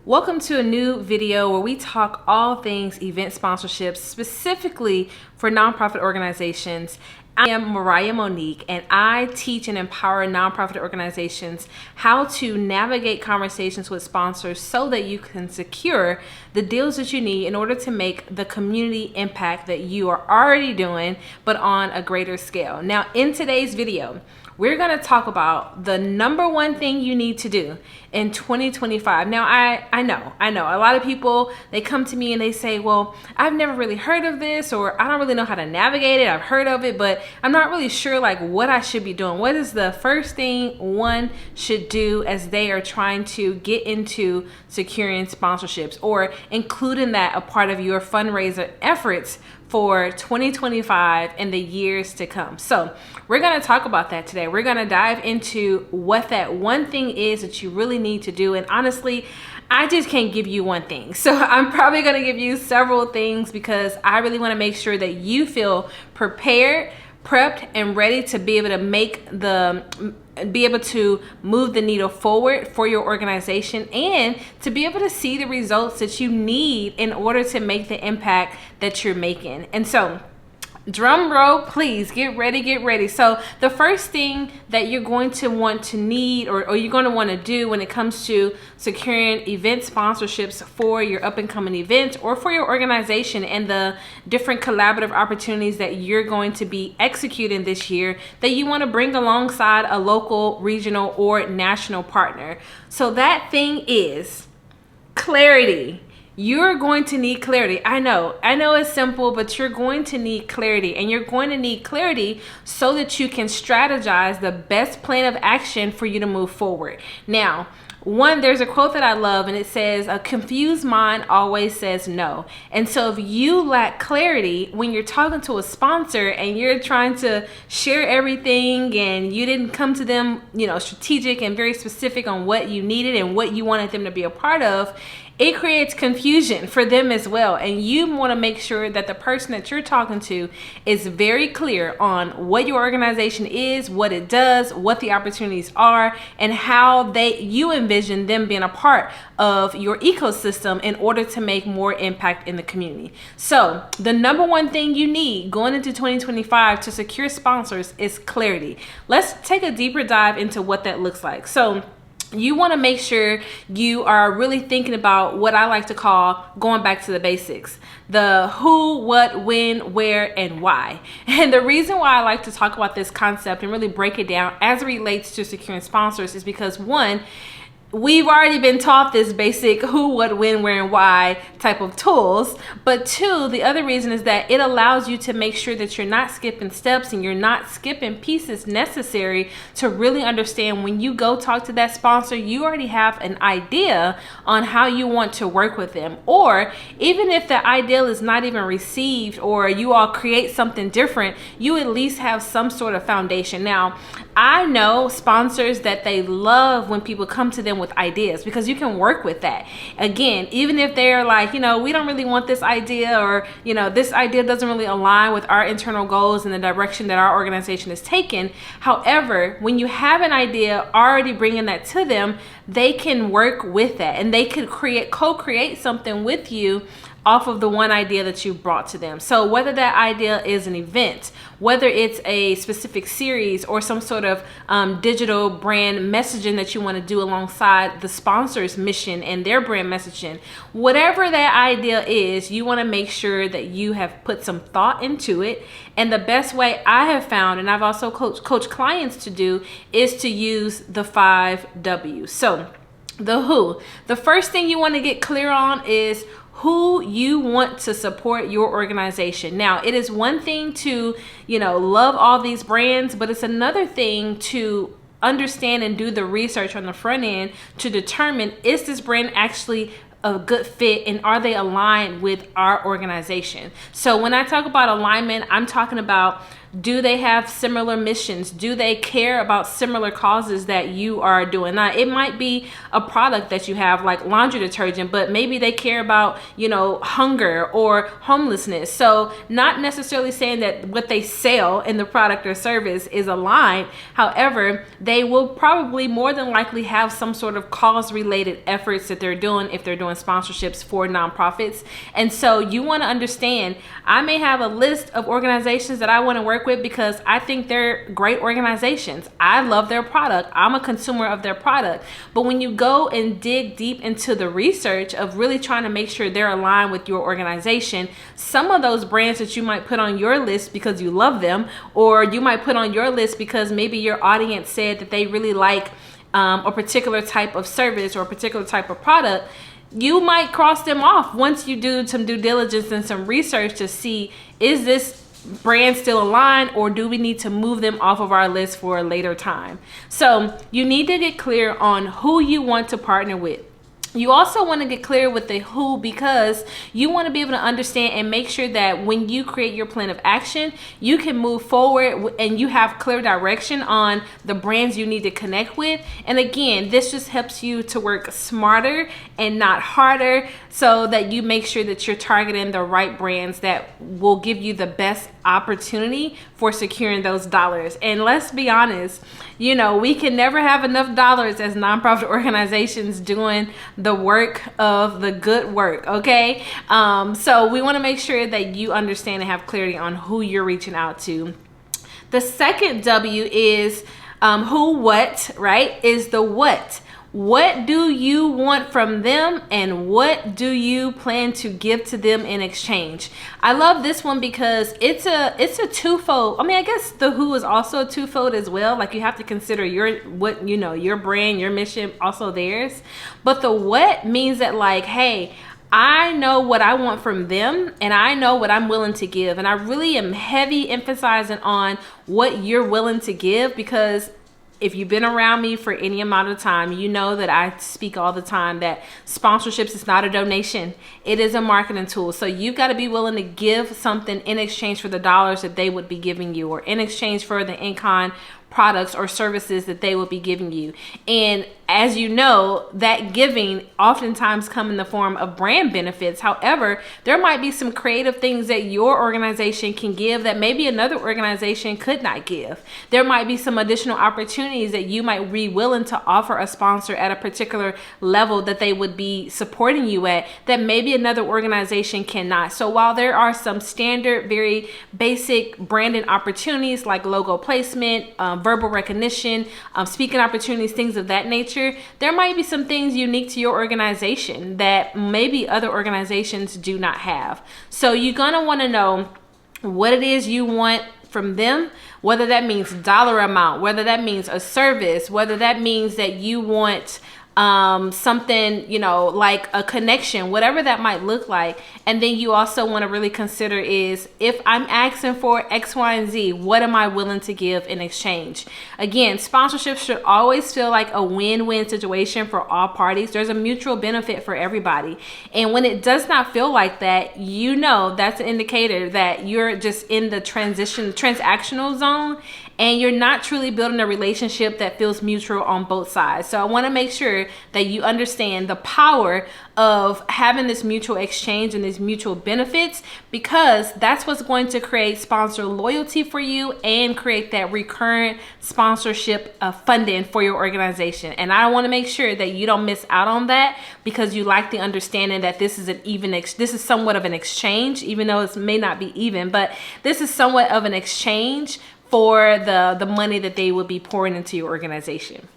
Welcome to a new video where we talk all things event sponsorships, specifically for nonprofit organizations. I am Mariah Monique, and I teach and empower nonprofit organizations how to navigate conversations with sponsors so that you can secure the deals that you need in order to make the community impact that you are already doing, but on a greater scale. Now, in today's video, we're going to talk about the number one thing you need to do in 2025. Now, I know a lot of people, they come to me and they say, well, I've never really heard of this, or I don't really know how to navigate it. I've heard of it, but I'm not really sure like what I should be doing. What is the first thing one should do as they are trying to get into securing sponsorships or including that a part of your fundraiser efforts for 2025 and the years to come? So we're going to talk about that today. We're going to dive into what that one thing is that you really need to do. And honestly, I just can't give you one thing. So I'm probably going to give you several things because I really want to make sure that you feel prepared, prepped, and ready to be able to move the needle forward for your organization and to be able to see the results that you need in order to make the impact that you're making. And so, drum roll, please, get ready. So the first thing that you're going to want to need or you're going to want to do when it comes to securing event sponsorships for your up and coming event or for your organization and the different collaborative opportunities that you're going to be executing this year that you want to bring alongside a local, regional, or national partner. So that thing is clarity. You're going to need clarity. I know it's simple, but you're going to need clarity, and you're going to need clarity so that you can strategize the best plan of action for you to move forward. Now, there's a quote that I love, and it says, a confused mind always says no. And so if you lack clarity when you're talking to a sponsor and you're trying to share everything and you didn't come to them, strategic and very specific on what you needed and what you wanted them to be a part of, it creates confusion for them as well. And you want to make sure that the person that you're talking to is very clear on what your organization is, what it does, what the opportunities are, and how you envision them being a part of your ecosystem in order to make more impact in the community. So the number one thing you need going into 2025 to secure sponsors is clarity. Let's take a deeper dive into what that looks like. So you want to make sure you are really thinking about what I like to call going back to the basics. The who, what, when, where, and why. And the reason why I like to talk about this concept and really break it down as it relates to securing sponsors is because, one, we've already been taught this basic who, what, when, where, and why type of tools. But two, the other reason is that it allows you to make sure that you're not skipping steps and you're not skipping pieces necessary to really understand when you go talk to that sponsor, you already have an idea on how you want to work with them. Or even if the idea is not even received or you all create something different, you at least have some sort of foundation. Now, I know sponsors that they love when people come to them with ideas because you can work with that. Again, even if they're like, we don't really want this idea, or, this idea doesn't really align with our internal goals and the direction that our organization is taking. However, when you have an idea, already bringing that to them, they can work with that and they could co-create something with you off of the one idea that you brought to them. So whether that idea is an event, whether it's a specific series or some sort of digital brand messaging that you want to do alongside the sponsor's mission and their brand messaging, whatever that idea is, you want to make sure that you have put some thought into it. And the best way I have found, and I've also coached clients to do, is to use the 5 W's. So the who, the first thing you want to get clear on is who you want to support your organization. Now, it is one thing to, love all these brands, but it's another thing to understand and do the research on the front end to determine, is this brand actually a good fit and are they aligned with our organization? So when I talk about alignment, I'm talking about Do they have similar missions? Do they care about similar causes that you are doing? Now, it might be a product that you have like laundry detergent, but maybe they care about, hunger or homelessness. So not necessarily saying that what they sell in the product or service is aligned. However, they will probably more than likely have some sort of cause related efforts that they're doing if they're doing sponsorships for nonprofits. And so you want to understand, I may have a list of organizations that I want to work with because I think they're great organizations. I love their product. I'm a consumer of their product. But when you go and dig deep into the research of really trying to make sure they're aligned with your organization, some of those brands that you might put on your list because you love them, or you might put on your list because maybe your audience said that they really like a particular type of service or a particular type of product, you might cross them off once you do some due diligence and some research to see, is this brand still aligned, or do we need to move them off of our list for a later time? So you need to get clear on who you want to partner with. You also want to get clear with the who, because you want to be able to understand and make sure that when you create your plan of action, you can move forward and you have clear direction on the brands you need to connect with. And again, this just helps you to work smarter and not harder, so that you make sure that you're targeting the right brands that will give you the best opportunity for securing those dollars. And let's be honest, we can never have enough dollars as nonprofit organizations doing the work of the good work, okay? So we want to make sure that you understand and have clarity on who you're reaching out to. The second W is who, what, right? Is the what. What do you want from them, and what do you plan to give to them in exchange? I love this one because it's a twofold. I mean, I guess the who is also twofold as well. Like, you have to consider your brand, your mission, also theirs. But the what means that, like, hey, I know what I want from them, and I know what I'm willing to give. And I really am heavy emphasizing on what you're willing to give, because if you've been around me for any amount of time, you know that I speak all the time that sponsorships is not a donation. It is a marketing tool. So you've got to be willing to give something in exchange for the dollars that they would be giving you, or in exchange for the in-kind products or services that they will be giving you. And as you know, that giving oftentimes come in the form of brand benefits. However, there might be some creative things that your organization can give that maybe another organization could not give. There might be some additional opportunities that you might be willing to offer a sponsor at a particular level that they would be supporting you at, that maybe another organization cannot. So while there are some standard, very basic branding opportunities like logo placement, verbal recognition, speaking opportunities, things of that nature, there might be some things unique to your organization that maybe other organizations do not have. So you're going to want to know what it is you want from them, whether that means dollar amount, whether that means a service, whether that means that you want something, like a connection, whatever that might look like. And then you also want to really consider is, if I'm asking for X, Y, and Z, what am I willing to give in exchange? Again, sponsorship should always feel like a win-win situation for all parties. There's a mutual benefit for everybody. And when it does not feel like that, that's an indicator that you're just in the transactional zone, and you're not truly building a relationship that feels mutual on both sides. So I want to make sure that you understand the power of having this mutual exchange and these mutual benefits, because that's what's going to create sponsor loyalty for you and create that recurrent sponsorship funding for your organization. And I want to make sure that you don't miss out on that, because you like the understanding that this is somewhat of an exchange, even though it may not be even, but this is somewhat of an exchange for the money that they would be pouring into your organization.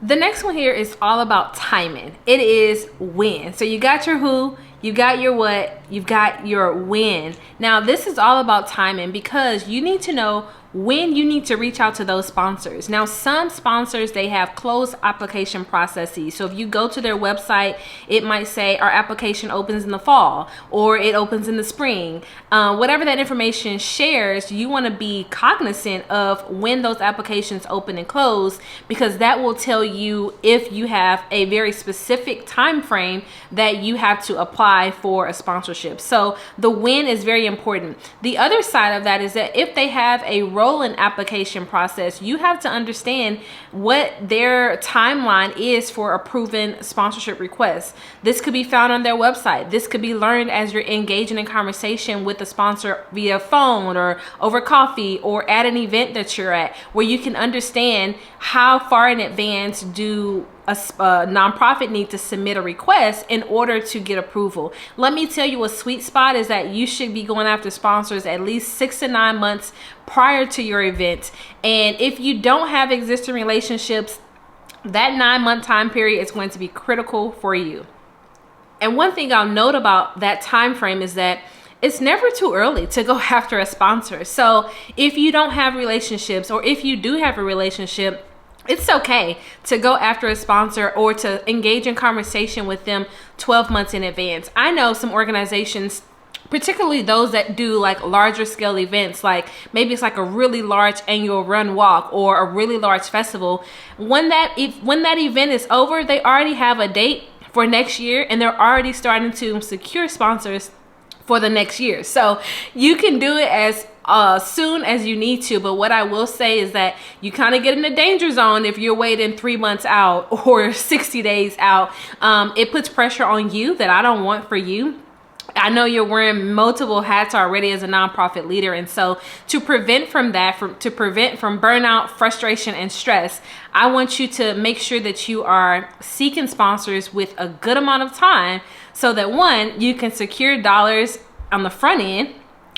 The next one here is all about timing. It is when. So you got your who, you got your what, you've got your when. Now this is all about timing, because you need to know when you need to reach out to those sponsors. Now, some sponsors, they have closed application processes. So if you go to their website, it might say our application opens in the fall or it opens in the spring. Whatever that information shares, you want to be cognizant of when those applications open and close, because that will tell you if you have a very specific time frame that you have to apply for a sponsorship. So the when is very important. The other side of that is that if they have a rolling application process, you have to understand what their timeline is for approving sponsorship requests. This could be found on their website. This could be learned as you're engaging in conversation with the sponsor via phone or over coffee or at an event that you're at, where you can understand how far in advance do a nonprofit need to submit a request in order to get approval. Let me tell you, a sweet spot is that you should be going after sponsors at least 6 to 9 months prior to your event. And if you don't have existing relationships, that 9-month time period is going to be critical for you. And one thing I'll note about that time frame is that it's never too early to go after a sponsor. So if you don't have relationships, or if you do have a relationship, it's okay to go after a sponsor or to engage in conversation with them 12 months in advance. I know some organizations, particularly those that do like larger scale events, like maybe it's like a really large annual run walk or a really large festival. When that event is over, they already have a date for next year and they're already starting to secure sponsors for the next year. So you can do it as soon as you need to, but what I will say is that you kind of get in the danger zone if you're waiting 3 months out or 60 days out. It puts pressure on you that I don't want for you. I know you're wearing multiple hats already as a nonprofit leader, and so to prevent from that, to prevent from burnout, frustration, and stress, I want you to make sure that you are seeking sponsors with a good amount of time, so that one, you can secure dollars on the front end,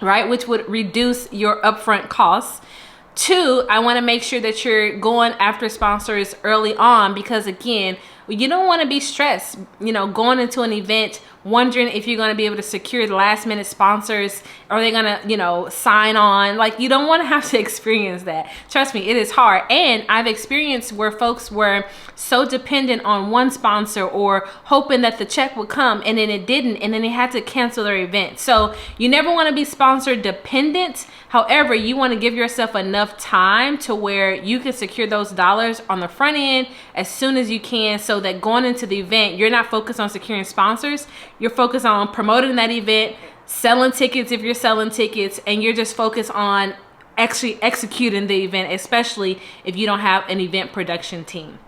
right, which would reduce your upfront costs. Two, I want to make sure that you're going after sponsors early on, because again, you don't want to be stressed, going into an event wondering if you're going to be able to secure the last minute sponsors. Are they going to, sign on? Like, you don't want to have to experience that. Trust me, it is hard. And I've experienced where folks were so dependent on one sponsor or hoping that the check would come and then it didn't, and then they had to cancel their event. So you never want to be sponsor dependent. However, you want to give yourself enough time to where you can secure those dollars on the front end as soon as you can, so that going into the event, you're not focused on securing sponsors. You're focused on promoting that event, selling tickets if you're selling tickets, and you're just focused on actually executing the event, especially if you don't have an event production team.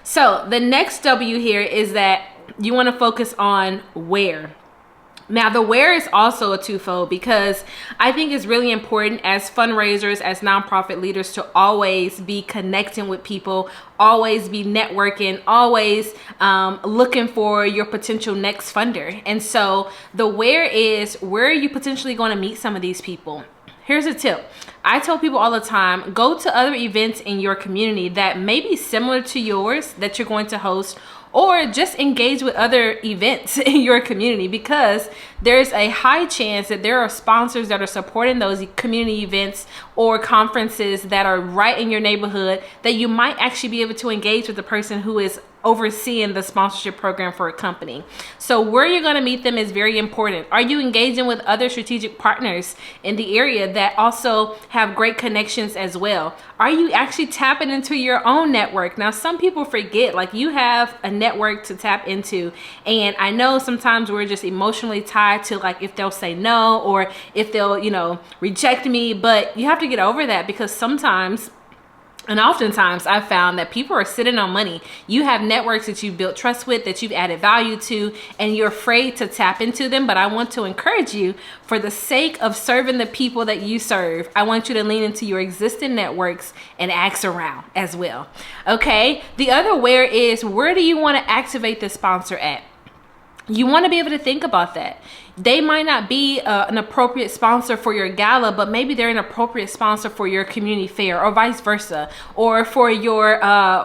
So the next W here is that you want to focus on where. Now, the where is also a twofold, because I think it's really important as fundraisers, as nonprofit leaders, to always be connecting with people, always be networking, always looking for your potential next funder. And so the where is, where are you potentially going to meet some of these people? Here's a tip. I tell people all the time, go to other events in your community that may be similar to yours that you're going to host, or just engage with other events in your community, because there's a high chance that there are sponsors that are supporting those community events or conferences that are right in your neighborhood, that you might actually be able to engage with the person who is overseeing the sponsorship program for a company. So where you're going to meet them is very important. Are you engaging with other strategic partners in the area that also have great connections as well? Are you actually tapping into your own network? Now, some people forget, like, you have a network to tap into, and I know sometimes we're just emotionally tied to, like, if they'll say no or if they'll, reject me, but you have to get over that, because sometimes, and oftentimes, I've found that people are sitting on money. You have networks that you've built trust with, that you've added value to, and you're afraid to tap into them. But I want to encourage you, for the sake of serving the people that you serve, I want you to lean into your existing networks and ask around as well. Okay? The other where is, where do you want to activate the sponsor at? You want to be able to think about that. They might not be an appropriate sponsor for your gala, but maybe they're an appropriate sponsor for your community fair, or vice versa, or for your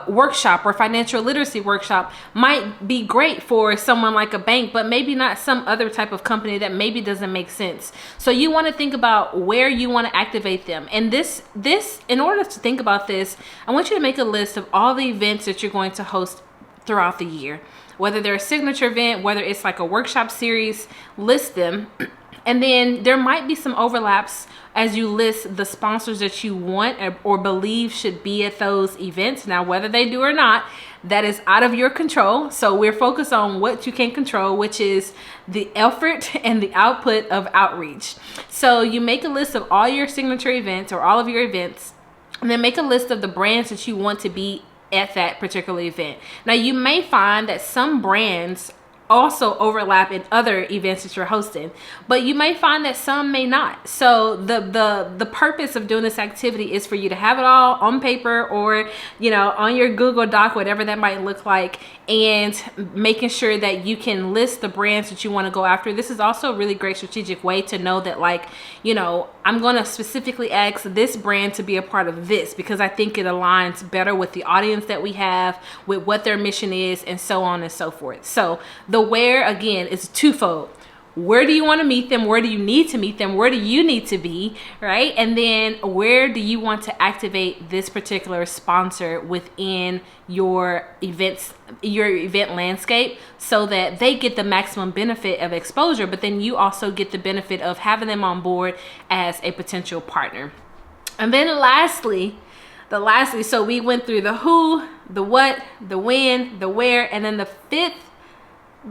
workshop or financial literacy workshop. Might be great for someone like a bank, but maybe not some other type of company that maybe doesn't make sense. So you want to think about where you want to activate them. And this, in order to think about this, I want you to make a list of all the events that you're going to host throughout the year. Whether they're a signature event, whether it's like a workshop series, list them. And then there might be some overlaps as you list the sponsors that you want or believe should be at those events. Now, whether they do or not, that is out of your control. So we're focused on what you can control, which is the effort and the output of outreach. So you make a list of all your signature events or all of your events, and then make a list of the brands that you want to be at that particular event. Now, you may find that some brands also overlap in other events that you're hosting, but you may find that some may not. So the purpose of doing this activity is for you to have it all on paper, or on your Google Doc, whatever that might look like, and making sure that you can list the brands that you want to go after. This is also a really great strategic way to know that, I'm going to specifically ask this brand to be a part of this because I think it aligns better with the audience that we have, with what their mission is, and so on and so forth. So the where, again, is twofold. Where do you want to meet them? Where do you need to meet them? Where do you need to be, right? And then where do you want to activate this particular sponsor within your event landscape, so that they get the maximum benefit of exposure, but then you also get the benefit of having them on board as a potential partner. And then lastly, so we went through the who, the what, the when, the where, and then the fifth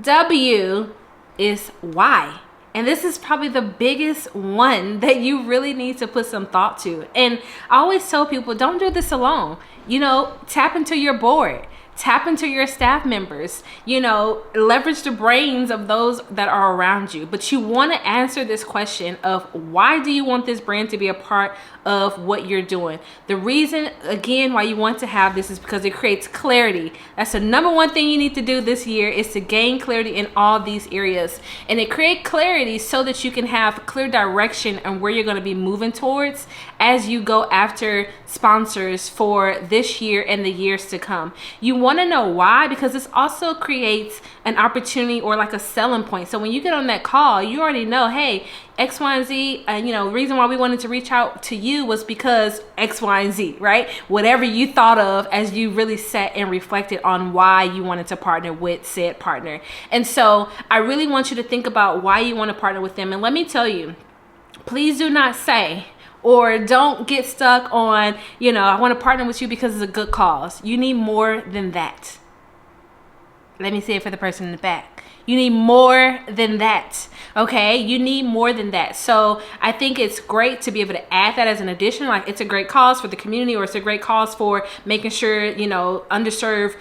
W is why. And this is probably the biggest one that you really need to put some thought to. And I always tell people, don't do this alone. Tap into your board. Tap into your staff members, leverage the brains of those that are around you. But you want to answer this question of, why do you want this brand to be a part of what you're doing? The reason, again, why you want to have this is because it creates clarity. That's the number one thing you need to do this year, is to gain clarity in all these areas. And it creates clarity so that you can have clear direction on where you're going to be moving towards as you go after sponsors for this year and the years to come. You want to know why, because this also creates an opportunity or like a selling point. So when you get on that call, you already know, hey, X, Y, and Z, reason why we wanted to reach out to you was because X, Y, and Z, right? Whatever you thought of as you really sat and reflected on why you wanted to partner with said partner. And so I really want you to think about why you want to partner with them. And let me tell you, please do not say, or don't get stuck on, I want to partner with you because it's a good cause. You need more than that. Let me say it for the person in the back. You need more than that. Okay, you need more than that. So I think it's great to be able to add that as an addition. Like, it's a great cause for the community, or it's a great cause for making sure, underserved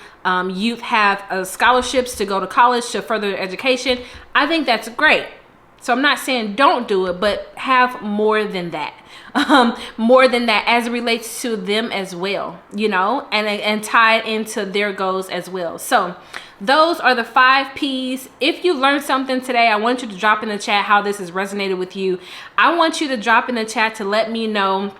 youth have scholarships to go to college to further their education. I think that's great. So I'm not saying don't do it, but have more than that. More than that as it relates to them as well, and tie it into their goals as well. So those are the 5 P's. If you learned something today, I want you to drop in the chat how this has resonated with you. I want you to drop in the chat to let me know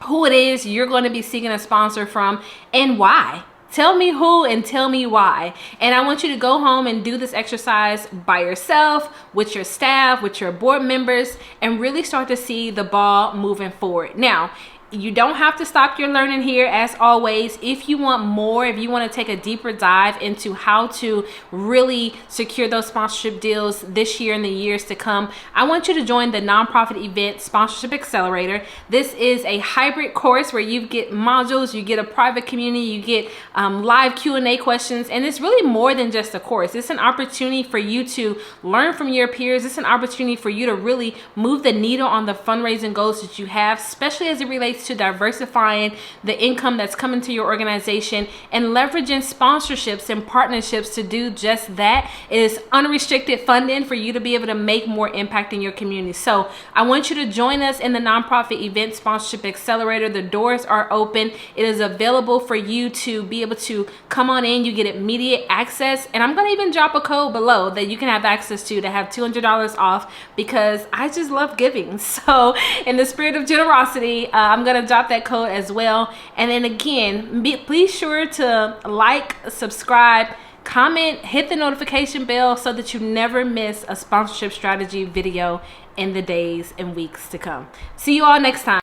who it is you're going to be seeking a sponsor from and why. Tell me who and tell me why. And I want you to go home and do this exercise by yourself, with your staff, with your board members, and really start to see the ball moving forward. Now, you don't have to stop your learning here. As always, if you want more, if you want to take a deeper dive into how to really secure those sponsorship deals this year and the years to come, I want you to join the Nonprofit Event Sponsorship Accelerator. This is a hybrid course where you get modules, you get a private community, you get live Q&A questions, and it's really more than just a course. It's an opportunity for you to learn from your peers. It's an opportunity for you to really move the needle on the fundraising goals that you have, especially as it relates commits to diversifying the income that's coming to your organization and leveraging sponsorships and partnerships to do just that. It is unrestricted funding for you to be able to make more impact in your community. So I want you to join us in the Nonprofit Event Sponsorship Accelerator. The doors are open. It is available for you to be able to come on in. You get immediate access, and I'm going to even drop a code below that you can have access to have $200 off, because I just love giving. So in the spirit of generosity, I'm going to drop that code as well. And then again, please sure to like, subscribe, comment, hit the notification bell so that you never miss a sponsorship strategy video in the days and weeks to come. See you all next time.